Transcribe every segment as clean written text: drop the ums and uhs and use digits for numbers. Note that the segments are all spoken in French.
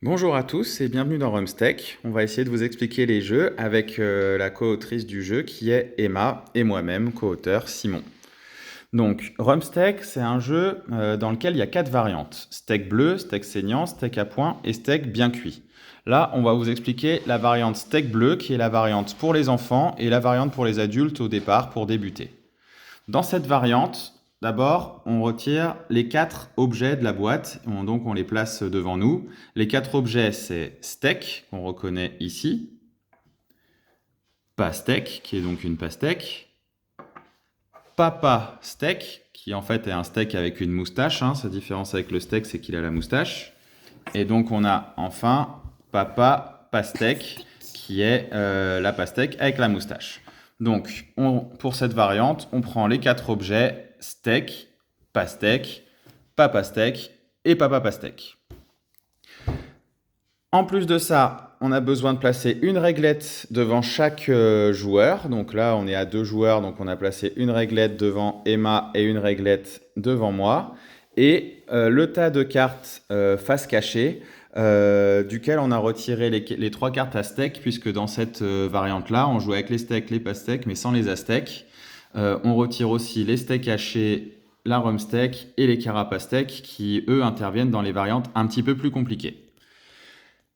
Bonjour à tous et bienvenue dans Rumsteak. On va essayer de vous expliquer les jeux avec la co-autrice du jeu qui est Emma et moi-même, co-auteur Simon. Donc Rumsteak, c'est un jeu dans lequel il y a 4 variantes. Steak bleu, steak saignant, steak à point et steak bien cuit. Là, on va vous expliquer la variante steak bleu qui est la variante pour les enfants et la variante pour les adultes au départ pour débuter. Dans cette variante, d'abord, on retire les 4 objets de la boîte, donc on les place devant nous. Les 4 objets, c'est steak, qu'on reconnaît ici, pastèque, qui est donc une pastèque, papa steak, qui en fait est un steak avec une moustache. Sa différence avec le steak, c'est qu'il a la moustache. Et donc on a enfin papa pastèque, qui est la pastèque avec la moustache. Donc, pour cette variante, on prend les 4 objets, steak, pastèque, papa steak et papa pastèque. En plus de ça, on a besoin de placer une réglette devant chaque joueur. Donc là, on est à 2 joueurs, donc on a placé une réglette devant Emma et une réglette devant moi. Et le tas de cartes face cachée, duquel on a retiré les 3 cartes aztèques, puisque dans cette variante-là, on joue avec les steaks, les pastèques, mais sans les aztèques. On retire aussi les steaks hachés, la rumsteak et les carapastèques, qui, eux, interviennent dans les variantes un petit peu plus compliquées.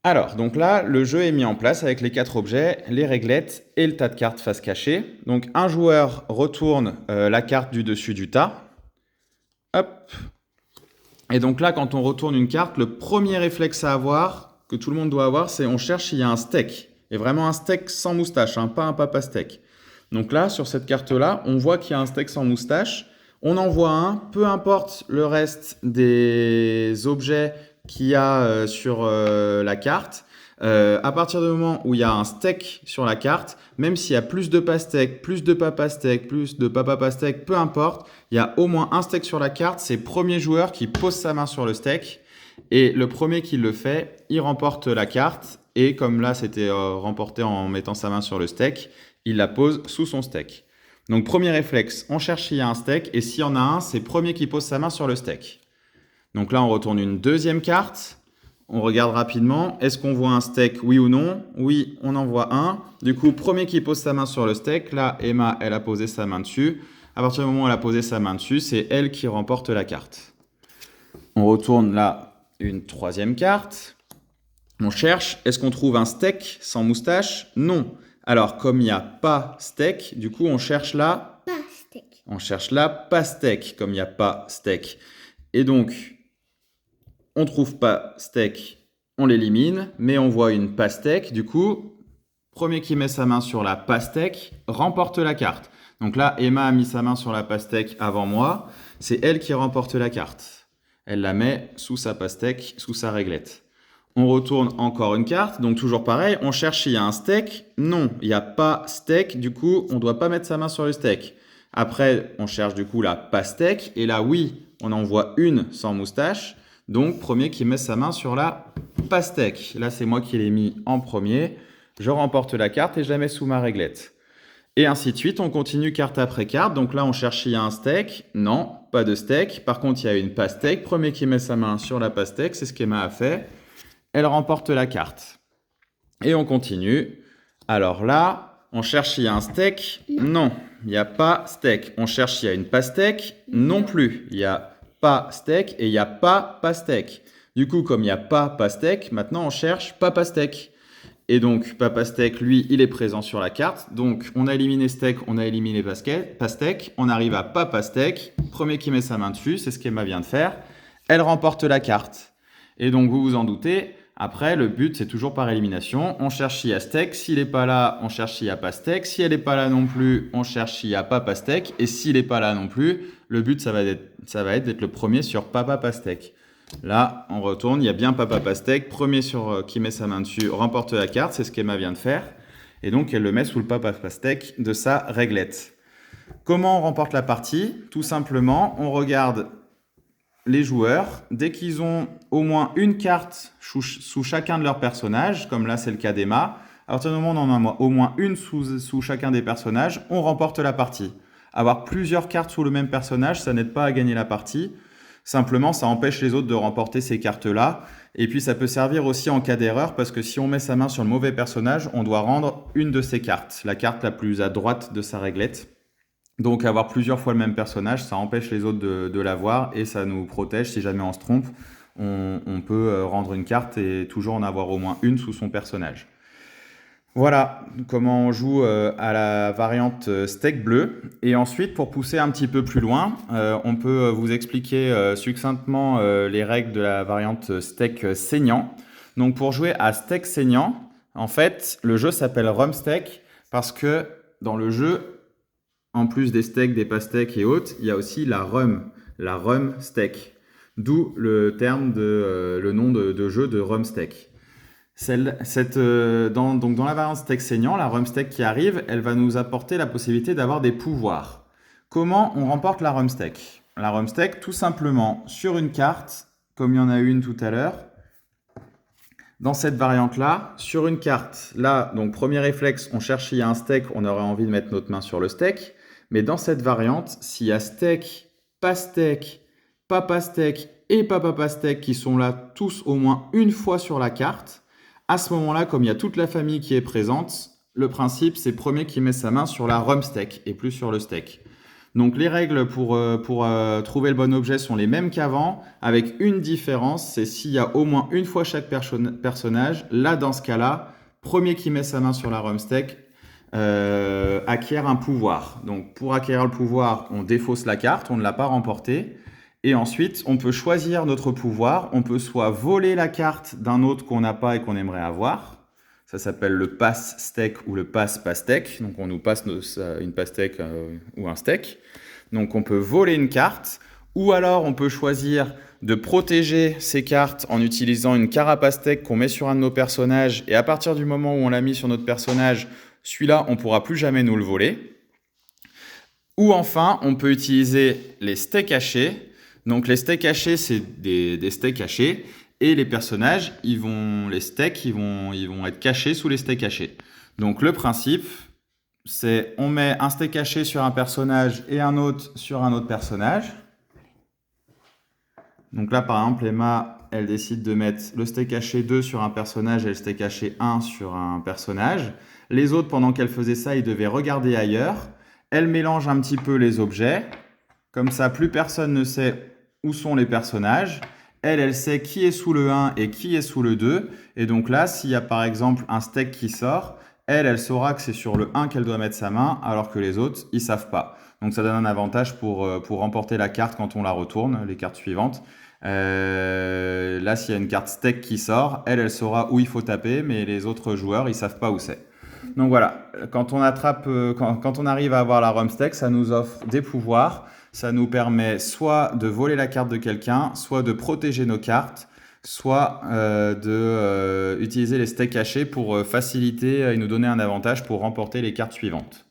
Alors, donc là, le jeu est mis en place avec les 4 objets, les réglettes et le tas de cartes face cachée. Donc, un joueur retourne la carte du dessus du tas. Hop. Et donc là, quand on retourne une carte, le premier réflexe à avoir, que tout le monde doit avoir, c'est on cherche s'il y a un steak. Et vraiment un steak sans moustache, pas un papa steak. Donc là, sur cette carte-là, on voit qu'il y a un steak sans moustache. On en voit un, peu importe le reste des objets qu'il y a sur la carte. À partir du moment où il y a un steak sur la carte, même s'il y a plus de pastèques, plus de papa steak, plus de papa pastèque, peu importe, il y a au moins un steak sur la carte. C'est le premier joueur qui pose sa main sur le steak. Et le premier qui le fait, il remporte la carte. Et comme là, c'était remporté en mettant sa main sur le steak, il la pose sous son steak. Donc, premier réflexe, on cherche s'il y a un steak. Et s'il y en a un, c'est le premier qui pose sa main sur le steak. Donc là, on retourne une deuxième carte. On regarde rapidement. Est-ce qu'on voit un steak, oui ou non? Oui, on en voit un. Du coup, premier qui pose sa main sur le steak. Là, Emma, elle a posé sa main dessus. À partir du moment où elle a posé sa main dessus, c'est elle qui remporte la carte. On retourne là une troisième carte. On cherche. Est-ce qu'on trouve un steak sans moustache? Non. Alors, comme il n'y a pas steak, du coup, on cherche là. Pastèque. On cherche là pastèque, comme il n'y a pas steak. Et donc, on ne trouve pas steak, on l'élimine, mais on voit une pastèque. Du coup, premier qui met sa main sur la pastèque remporte la carte. Donc là, Emma a mis sa main sur la pastèque avant moi. C'est elle qui remporte la carte. Elle la met sous sa pastèque, sous sa réglette. On retourne encore une carte. Donc toujours pareil, on cherche s'il y a un steak. Non, il n'y a pas steak. Du coup, on ne doit pas mettre sa main sur le steak. Après, on cherche du coup la pastèque. Et là, oui, on en voit une sans moustache. Donc, premier qui met sa main sur la pastèque. Là, c'est moi qui l'ai mis en premier. Je remporte la carte et je la mets sous ma réglette. Et ainsi de suite, on continue carte après carte. Donc là, on cherche s'il y a un steak. Non, pas de steak. Par contre, il y a une pastèque. Premier qui met sa main sur la pastèque, c'est ce qu'Emma a fait. Elle remporte la carte. Et on continue. Alors là, on cherche s'il y a un steak. Non, il n'y a pas steak. On cherche s'il y a une pastèque. Non plus. Il y a pas steak et il n'y a pas pastèque. Du coup, comme il n'y a pas pastèque, maintenant on cherche pas pastèque. Et donc, pas pastèque, lui, il est présent sur la carte. Donc, on a éliminé steak, on a éliminé pastèque. On arrive à pas pastèque. Premier qui met sa main dessus, c'est ce qu'Emma vient de faire. Elle remporte la carte. Et donc, vous vous en doutez, après, le but, c'est toujours par élimination. On cherche s'il y a steak. S'il n'est pas là, on cherche s'il n'y a pas steak. Si elle n'est pas là non plus, on cherche s'il n'y a pas pastèque. Et s'il n'est pas là non plus, le but, ça va être d'être le premier sur papa pastèque. Là, on retourne, il y a bien papa pastèque. Premier qui met sa main dessus remporte la carte. C'est ce qu'Emma vient de faire. Et donc, elle le met sous le papa pastèque de sa réglette. Comment on remporte la partie? Tout simplement, on regarde les joueurs, dès qu'ils ont au moins une carte sous chacun de leurs personnages, comme là c'est le cas d'Emma, à partir du moment où on en a au moins une sous chacun des personnages, on remporte la partie. Avoir plusieurs cartes sous le même personnage, ça n'aide pas à gagner la partie. Simplement, ça empêche les autres de remporter ces cartes-là. Et puis, ça peut servir aussi en cas d'erreur, parce que si on met sa main sur le mauvais personnage, on doit rendre une de ses cartes, la carte la plus à droite de sa réglette. Donc, avoir plusieurs fois le même personnage, ça empêche les autres de l'avoir et ça nous protège. Si jamais on se trompe, on peut rendre une carte et toujours en avoir au moins une sous son personnage. Voilà comment on joue à la variante steak bleu. Et ensuite, pour pousser un petit peu plus loin, on peut vous expliquer succinctement les règles de la variante steak saignant. Donc pour jouer à steak saignant, en fait, le jeu s'appelle rum steak parce que dans le jeu, en plus des steaks, des pastèques et autres, il y a aussi la rum steak. D'où le terme le nom de jeu de rum steak. Donc dans la variante steak saignant, la rum steak qui arrive, elle va nous apporter la possibilité d'avoir des pouvoirs. Comment on remporte la rum steak? La rum steak, tout simplement, sur une carte, comme il y en a une tout à l'heure, dans cette variante-là, sur une carte, là, donc premier réflexe, on cherche s'il y a un steak, on aurait envie de mettre notre main sur le steak. Mais dans cette variante, s'il y a steak, pastèque, papa steak et papa pastèque qui sont là tous au moins une fois sur la carte, à ce moment-là, comme il y a toute la famille qui est présente, le principe, c'est le premier qui met sa main sur la rum steak et plus sur le steak. Donc les règles pour trouver le bon objet sont les mêmes qu'avant, avec une différence, c'est s'il y a au moins une fois chaque personnage, là dans ce cas-là, premier qui met sa main sur la rum steak acquiert un pouvoir. Donc pour acquérir le pouvoir, on défausse la carte, on ne l'a pas remportée. Et ensuite, on peut choisir notre pouvoir. On peut soit voler la carte d'un autre qu'on n'a pas et qu'on aimerait avoir. Ça s'appelle le pass steak ou le pass pastèque. Donc on nous passe une pastèque ou un steak. Donc on peut voler une carte. Ou alors on peut choisir de protéger ces cartes en utilisant une carapace steak qu'on met sur un de nos personnages. Et à partir du moment où on l'a mis sur notre personnage, celui-là, on ne pourra plus jamais nous le voler. Ou enfin, on peut utiliser les steaks hachés. Donc les steaks hachés, c'est des steaks hachés. Et les personnages, les steaks, ils vont être cachés sous les steaks hachés. Donc le principe, c'est on met un steak haché sur un personnage et un autre sur un autre personnage. Donc là, par exemple, Emma, elle décide de mettre le steak haché 2 sur un personnage et le steak haché 1 sur un personnage. Les autres, pendant qu'elle faisait ça, ils devaient regarder ailleurs. Elle mélange un petit peu les objets. Comme ça, plus personne ne sait où sont les personnages. Elle sait qui est sous le 1 et qui est sous le 2. Et donc là, s'il y a par exemple un steak qui sort, elle saura que c'est sur le 1 qu'elle doit mettre sa main, alors que les autres, ils ne savent pas. Donc ça donne un avantage pour remporter la carte quand on la retourne, les cartes suivantes. Là, s'il y a une carte steak qui sort, elle saura où il faut taper, mais les autres joueurs, ils ne savent pas où c'est. Donc voilà, quand on arrive à avoir la rum steak, ça nous offre des pouvoirs. Ça nous permet soit de voler la carte de quelqu'un, soit de protéger nos cartes, soit d'utiliser les steaks cachés pour faciliter et nous donner un avantage pour remporter les cartes suivantes.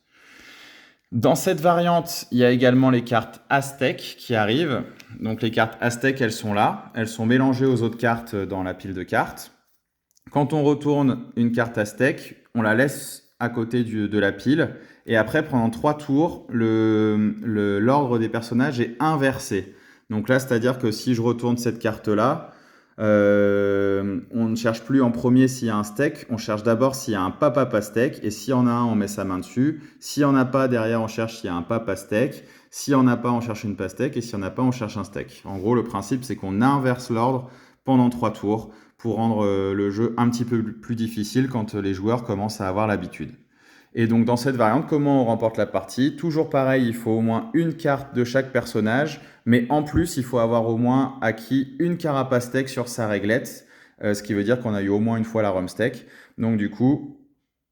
Dans cette variante, il y a également les cartes Aztèques qui arrivent. Donc les cartes Aztèques, elles sont là. Elles sont mélangées aux autres cartes dans la pile de cartes. Quand on retourne une carte Aztèque, on la laisse à côté de la pile. Et après, pendant 3 tours, l'ordre des personnages est inversé. Donc là, c'est-à-dire que si je retourne cette carte-là, on ne cherche plus en premier s'il y a un steak, on cherche d'abord s'il y a un papa pastèque, et s'il y en a un, on met sa main dessus. S'il n'y en a pas, derrière, on cherche s'il y a un papa steak. S'il n'y en a pas, on cherche une pastèque, et s'il n'y en a pas, on cherche un steak. En gros, le principe, c'est qu'on inverse l'ordre pendant 3 tours pour rendre le jeu un petit peu plus difficile quand les joueurs commencent à avoir l'habitude. Et donc dans cette variante, comment on remporte la partie? Toujours pareil, il faut au moins une carte de chaque personnage, mais en plus, il faut avoir au moins acquis une carapace steak sur sa réglette, ce qui veut dire qu'on a eu au moins une fois la rum steak. Donc du coup,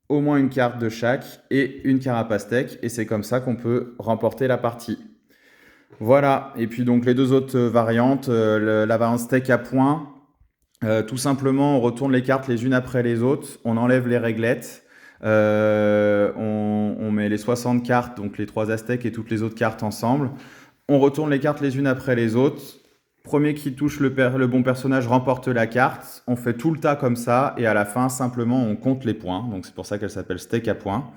au moins une carte de chaque et une carapace steak, et c'est comme ça qu'on peut remporter la partie. Voilà, et puis donc les deux autres variantes, la variante steak à points, tout simplement on retourne les cartes les unes après les autres, on enlève les réglettes, on met les 60 cartes, donc les 3 aztèques et toutes les autres cartes ensemble. On retourne les cartes les unes après les autres. Premier qui touche le bon personnage remporte la carte. On fait tout le tas comme ça et à la fin, simplement, on compte les points. Donc c'est pour ça qu'elle s'appelle steak à points.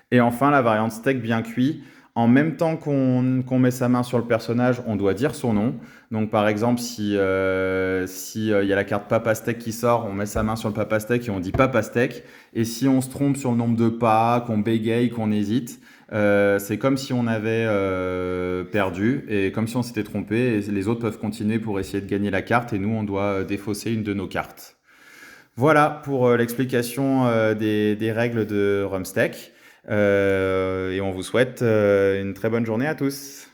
Et enfin, la variante steak bien cuit. En même temps qu'on met sa main sur le personnage, on doit dire son nom. Donc par exemple, si y a la carte Papa Steak qui sort, on met sa main sur le Papa Steak et on dit Papa Steak. Et si on se trompe sur le nombre de pas, qu'on bégaye, qu'on hésite, c'est comme si on avait perdu et comme si on s'était trompé. Et les autres peuvent continuer pour essayer de gagner la carte et nous, on doit défausser une de nos cartes. Voilà pour l'explication des règles de Rumsteak. Et on vous souhaite une très bonne journée à tous.